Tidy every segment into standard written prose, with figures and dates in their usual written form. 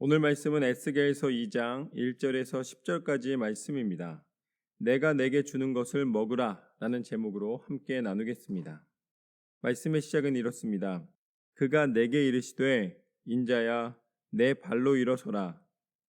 오늘 말씀은 에스겔서 2장 1절에서 10절까지의 말씀입니다. 내가 내게 주는 것을 먹으라 라는 제목으로 함께 나누겠습니다. 말씀의 시작은 이렇습니다. 그가 내게 이르시되 인자야 내 발로 일어서라.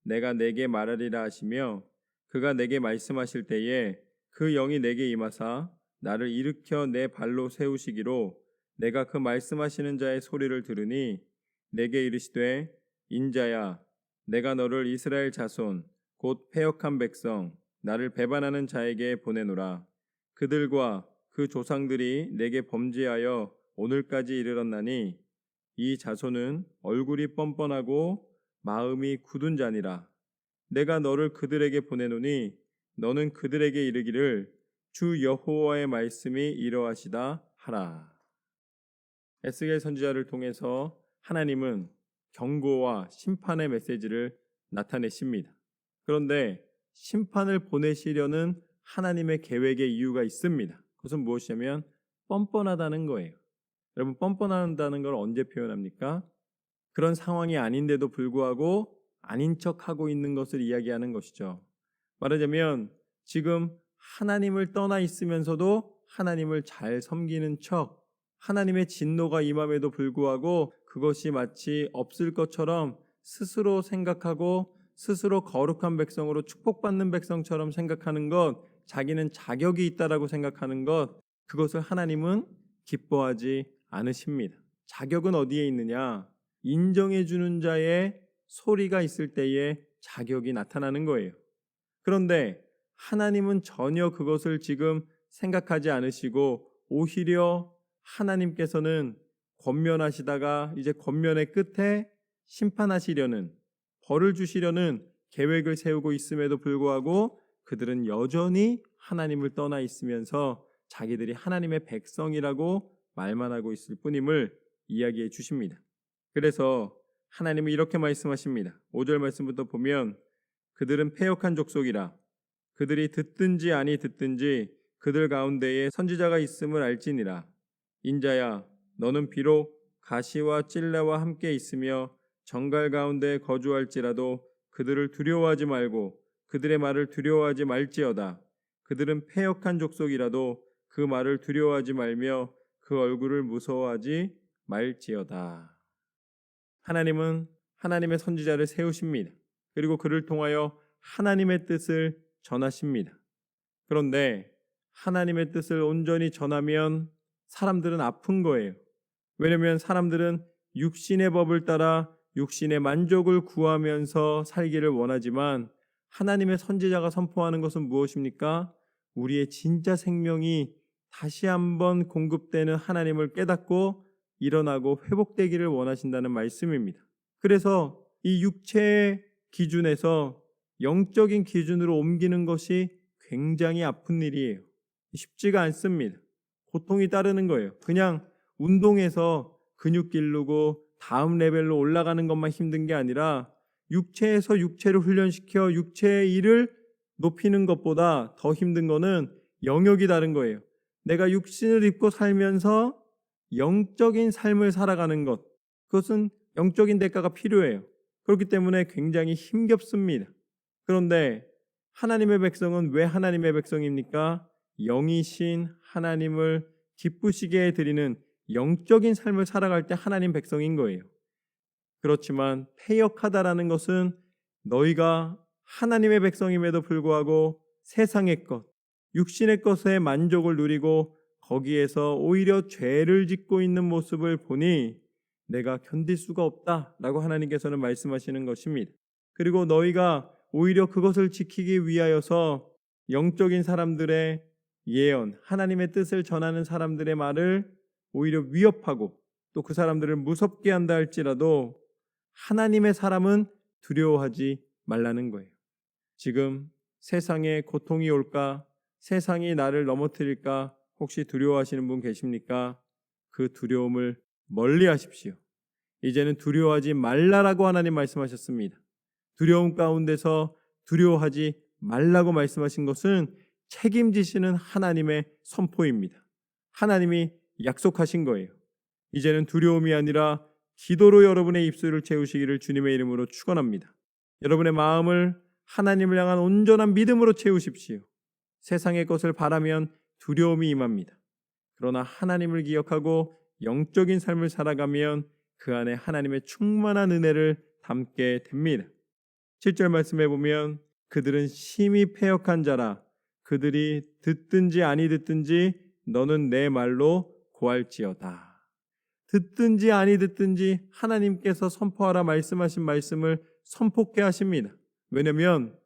내가 내게 말하리라 하시며 그가 내게 말씀하실 때에 그 영이 내게 임하사 나를 일으켜 내 발로 세우시기로 내가 그 말씀하시는 자의 소리를 들으니 내게 이르시되 인자야 내가 너를 이스라엘 자손 곧 패역한 백성 나를 배반하는 자에게 보내노라. 그들과 그 조상들이 내게 범죄하여 오늘까지 이르렀나니 이 자손은 얼굴이 뻔뻔하고 마음이 굳은 자니라. 내가 너를 그들에게 보내노니 너는 그들에게 이르기를 주 여호와의 말씀이 이러하시다 하라. 에스겔 선지자를 통해서 하나님은 경고와 심판의 메시지를 나타내십니다. 그런데 심판을 보내시려는 하나님의 계획의 이유가 있습니다. 그것은 무엇이냐면 뻔뻔하다는 거예요. 여러분, 뻔뻔하다는 걸 언제 표현합니까? 그런 상황이 아닌데도 불구하고 아닌 척하고 있는 것을 이야기하는 것이죠. 말하자면 지금 하나님을 떠나 있으면서도 하나님을 잘 섬기는 척, 하나님의 진노가 임함에도 불구하고 그것이 마치 없을 것처럼 스스로 생각하고 스스로 거룩한 백성으로 축복받는 백성처럼 생각하는 것, 자기는 자격이 있다라고 생각하는 것, 그것을 하나님은 기뻐하지 않으십니다. 자격은 어디에 있느냐? 인정해 주는 자의 소리가 있을 때에 자격이 나타나는 거예요. 그런데 하나님은 전혀 그것을 지금 생각하지 않으시고 오히려 하나님께서는 권면하시다가 이제 권면의 끝에 심판하시려는, 벌을 주시려는 계획을 세우고 있음에도 불구하고 그들은 여전히 하나님을 떠나 있으면서 자기들이 하나님의 백성이라고 말만 하고 있을 뿐임을 이야기해 주십니다. 그래서 하나님은 이렇게 말씀하십니다. 5절 말씀부터 보면 그들은 패역한 족속이라. 그들이 듣든지 아니 듣든지 그들 가운데에 선지자가 있음을 알지니라. 인자야 너는 비록 가시와 찔레와 함께 있으며 정갈 가운데 거주할지라도 그들을 두려워하지 말고 그들의 말을 두려워하지 말지어다. 그들은 패역한 족속이라도 그 말을 두려워하지 말며 그 얼굴을 무서워하지 말지어다. 하나님은 하나님의 선지자를 세우십니다. 그리고 그를 통하여 하나님의 뜻을 전하십니다. 그런데 하나님의 뜻을 온전히 전하면 사람들은 아픈 거예요. 왜냐하면 사람들은 육신의 법을 따라 육신의 만족을 구하면서 살기를 원하지만 하나님의 선지자가 선포하는 것은 무엇입니까? 우리의 진짜 생명이 다시 한번 공급되는 하나님을 깨닫고 일어나고 회복되기를 원하신다는 말씀입니다. 그래서 이 육체의 기준에서 영적인 기준으로 옮기는 것이 굉장히 아픈 일이에요. 쉽지가 않습니다. 고통이 따르는 거예요. 그냥 운동해서 근육 기르고 다음 레벨로 올라가는 것만 힘든 게 아니라 육체에서 육체를 훈련시켜 육체의 일을 높이는 것보다 더 힘든 거는 영역이 다른 거예요. 내가 육신을 입고 살면서 영적인 삶을 살아가는 것, 그것은 영적인 대가가 필요해요. 그렇기 때문에 굉장히 힘겹습니다. 그런데 하나님의 백성은 왜 하나님의 백성입니까? 영이신 하나님을 기쁘시게 해드리는 영적인 삶을 살아갈 때 하나님 백성인 거예요. 그렇지만 패역하다라는 것은 너희가 하나님의 백성임에도 불구하고 세상의 것, 육신의 것에 만족을 누리고 거기에서 오히려 죄를 짓고 있는 모습을 보니 내가 견딜 수가 없다라고 하나님께서는 말씀하시는 것입니다. 그리고 너희가 오히려 그것을 지키기 위하여서 영적인 사람들의 예언, 하나님의 뜻을 전하는 사람들의 말을 오히려 위협하고 또 그 사람들을 무섭게 한다 할지라도 하나님의 사람은 두려워하지 말라는 거예요. 지금 세상에 고통이 올까? 세상이 나를 넘어뜨릴까? 혹시 두려워하시는 분 계십니까? 그 두려움을 멀리 하십시오. 이제는 두려워하지 말라라고 하나님 말씀하셨습니다. 두려움 가운데서 두려워하지 말라고 말씀하신 것은 책임지시는 하나님의 선포입니다. 하나님이 약속하신 거예요. 이제는 두려움이 아니라 기도로 여러분의 입술을 채우시기를 주님의 이름으로 축원합니다. 여러분의 마음을 하나님을 향한 온전한 믿음으로 채우십시오. 세상의 것을 바라면 두려움이 임합니다. 그러나 하나님을 기억하고 영적인 삶을 살아가면 그 안에 하나님의 충만한 은혜를 담게 됩니다. 7절 말씀해 보면 그들은 심히 패역한 자라 그들이 듣든지 아니 듣든지 너는 내 말로 고할지어다. 듣든지 아니 듣든지 하나님께서 선포하라 말씀하신 말씀을 선포케 하십니다. 왜냐하면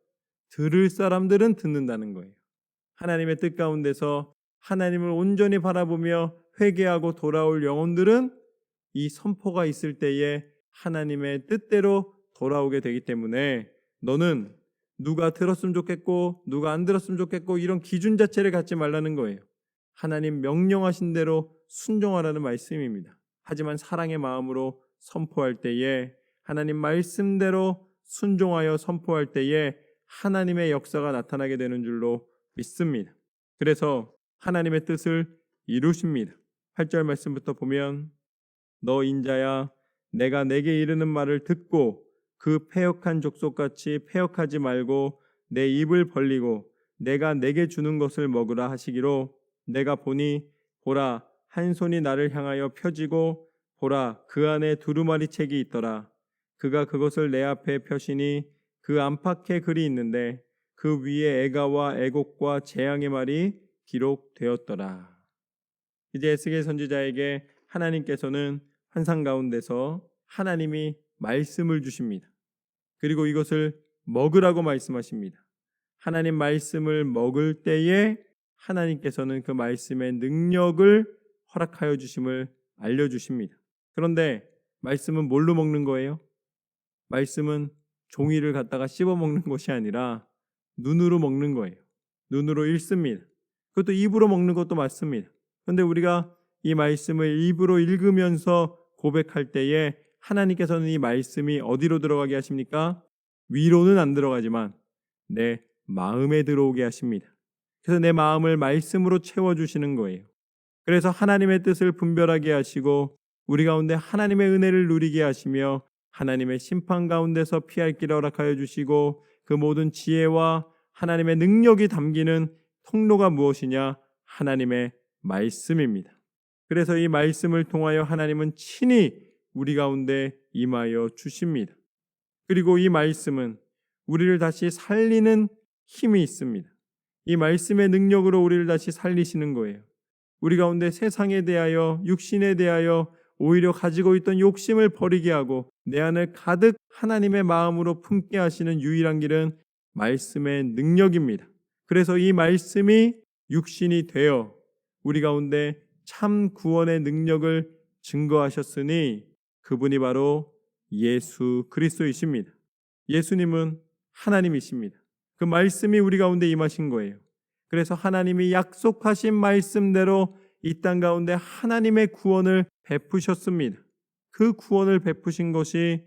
들을 사람들은 듣는다는 거예요. 하나님의 뜻 가운데서 하나님을 온전히 바라보며 회개하고 돌아올 영혼들은 이 선포가 있을 때에 하나님의 뜻대로 돌아오게 되기 때문에 너는 누가 들었으면 좋겠고 누가 안 들었으면 좋겠고 이런 기준 자체를 갖지 말라는 거예요. 하나님 명령하신 대로 순종하라는 말씀입니다. 하지만 사랑의 마음으로 선포할 때에 하나님 말씀대로 순종하여 선포할 때에 하나님의 역사가 나타나게 되는 줄로 믿습니다. 그래서 하나님의 뜻을 이루십니다. 8절 말씀부터 보면 너 인자야 내가 내게 이르는 말을 듣고 그 패역한 족속같이 패역하지 말고 내 입을 벌리고 내가 내게 주는 것을 먹으라 하시기로 내가 보니 보라 한 손이 나를 향하여 펴지고 보라 그 안에 두루마리 책이 있더라. 그가 그것을 내 앞에 펴시니 그 안팎에 글이 있는데 그 위에 애가와 애곡과 재앙의 말이 기록되었더라. 이제 에스겔 선지자에게 하나님께서는 환상 가운데서 하나님이 말씀을 주십니다. 그리고 이것을 먹으라고 말씀하십니다. 하나님 말씀을 먹을 때에 하나님께서는 그 말씀의 능력을 허락하여 주심을 알려주십니다. 그런데 말씀은 뭘로 먹는 거예요? 말씀은 종이를 갖다가 씹어 먹는 것이 아니라 눈으로 먹는 거예요. 눈으로 읽습니다. 그것도 입으로 먹는 것도 맞습니다. 그런데 우리가 이 말씀을 입으로 읽으면서 고백할 때에 하나님께서는 이 말씀이 어디로 들어가게 하십니까? 위로는 안 들어가지만 내 마음에 들어오게 하십니다. 그래서 내 마음을 말씀으로 채워주시는 거예요. 그래서 하나님의 뜻을 분별하게 하시고 우리 가운데 하나님의 은혜를 누리게 하시며 하나님의 심판 가운데서 피할 길을 허락하여 주시고 그 모든 지혜와 하나님의 능력이 담기는 통로가 무엇이냐? 하나님의 말씀입니다. 그래서 이 말씀을 통하여 하나님은 친히 우리 가운데 임하여 주십니다. 그리고 이 말씀은 우리를 다시 살리는 힘이 있습니다. 이 말씀의 능력으로 우리를 다시 살리시는 거예요. 우리 가운데 세상에 대하여 육신에 대하여 오히려 가지고 있던 욕심을 버리게 하고 내 안을 가득 하나님의 마음으로 품게 하시는 유일한 길은 말씀의 능력입니다. 그래서 이 말씀이 육신이 되어 우리 가운데 참 구원의 능력을 증거하셨으니 그분이 바로 예수 그리스도이십니다. 예수님은 하나님이십니다. 그 말씀이 우리 가운데 임하신 거예요. 그래서 하나님이 약속하신 말씀대로 이 땅 가운데 하나님의 구원을 베푸셨습니다. 그 구원을 베푸신 것이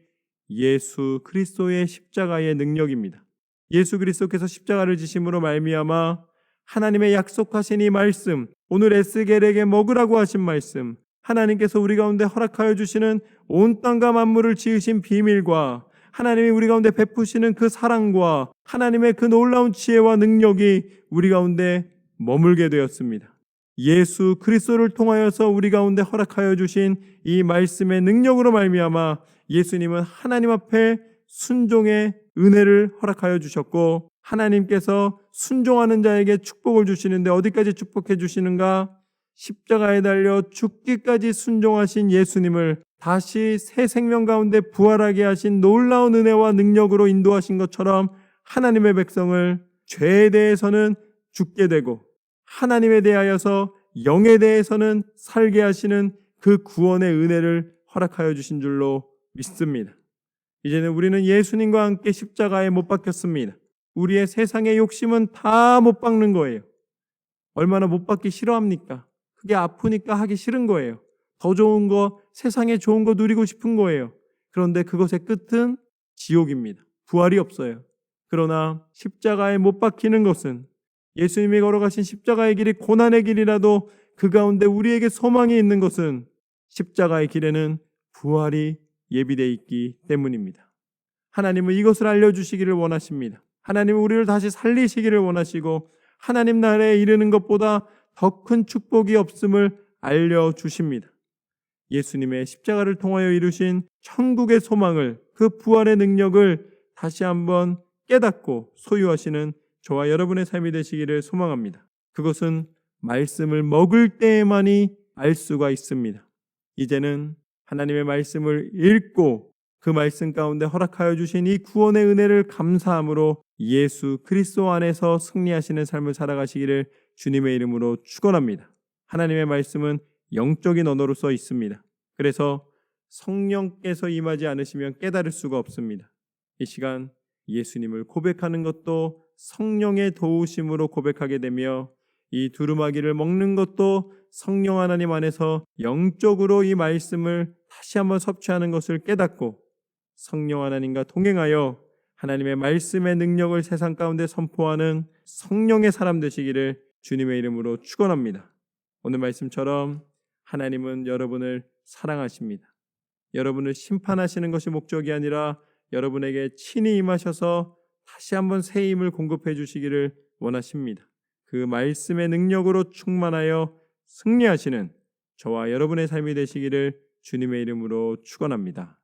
예수 그리스도의 십자가의 능력입니다. 예수 그리스도께서 십자가를 지심으로 말미암아 하나님의 약속하신 이 말씀, 오늘 에스겔에게 먹으라고 하신 말씀, 하나님께서 우리 가운데 허락하여 주시는 온 땅과 만물을 지으신 비밀과 하나님이 우리 가운데 베푸시는 그 사랑과 하나님의 그 놀라운 지혜와 능력이 우리 가운데 머물게 되었습니다. 예수 그리스도를 통하여서 우리 가운데 허락하여 주신 이 말씀의 능력으로 말미암아 예수님은 하나님 앞에 순종의 은혜를 허락하여 주셨고 하나님께서 순종하는 자에게 축복을 주시는데 어디까지 축복해 주시는가? 십자가에 달려 죽기까지 순종하신 예수님을 다시 새 생명 가운데 부활하게 하신 놀라운 은혜와 능력으로 인도하신 것처럼 하나님의 백성을 죄에 대해서는 죽게 되고 하나님에 대하여서 영에 대해서는 살게 하시는 그 구원의 은혜를 허락하여 주신 줄로 믿습니다. 이제는 우리는 예수님과 함께 십자가에 못 박혔습니다. 우리의 세상의 욕심은 다 못 박는 거예요. 얼마나 못 박기 싫어합니까? 그게 아프니까 하기 싫은 거예요. 더 좋은 거, 세상에 좋은 거 누리고 싶은 거예요. 그런데 그것의 끝은 지옥입니다. 부활이 없어요. 그러나 십자가에 못 박히는 것은 예수님이 걸어가신 십자가의 길이 고난의 길이라도 그 가운데 우리에게 소망이 있는 것은 십자가의 길에는 부활이 예비되어 있기 때문입니다. 하나님은 이것을 알려주시기를 원하십니다. 하나님은 우리를 다시 살리시기를 원하시고 하나님 나라에 이르는 것보다 더 큰 축복이 없음을 알려주십니다. 예수님의 십자가를 통하여 이루신 천국의 소망을, 그 부활의 능력을 다시 한번 깨닫고 소유하시는 저와 여러분의 삶이 되시기를 소망합니다. 그것은 말씀을 먹을 때에만이 알 수가 있습니다. 이제는 하나님의 말씀을 읽고 그 말씀 가운데 허락하여 주신 이 구원의 은혜를 감사함으로 예수 그리스도 안에서 승리하시는 삶을 살아가시기를 주님의 이름으로 축원합니다. 하나님의 말씀은 영적인 언어로 써 있습니다. 그래서 성령께서 임하지 않으시면 깨달을 수가 없습니다. 이 시간 예수님을 고백하는 것도 성령의 도우심으로 고백하게 되며 이 두루마기를 먹는 것도 성령 하나님 안에서 영적으로 이 말씀을 다시 한번 섭취하는 것을 깨닫고 성령 하나님과 동행하여 하나님의 말씀의 능력을 세상 가운데 선포하는 성령의 사람 되시기를 주님의 이름으로 축원합니다. 오늘 말씀처럼 하나님은 여러분을 사랑하십니다. 여러분을 심판하시는 것이 목적이 아니라 여러분에게 친히 임하셔서 다시 한번 새 힘을 공급해 주시기를 원하십니다. 그 말씀의 능력으로 충만하여 승리하시는 저와 여러분의 삶이 되시기를 주님의 이름으로 축원합니다.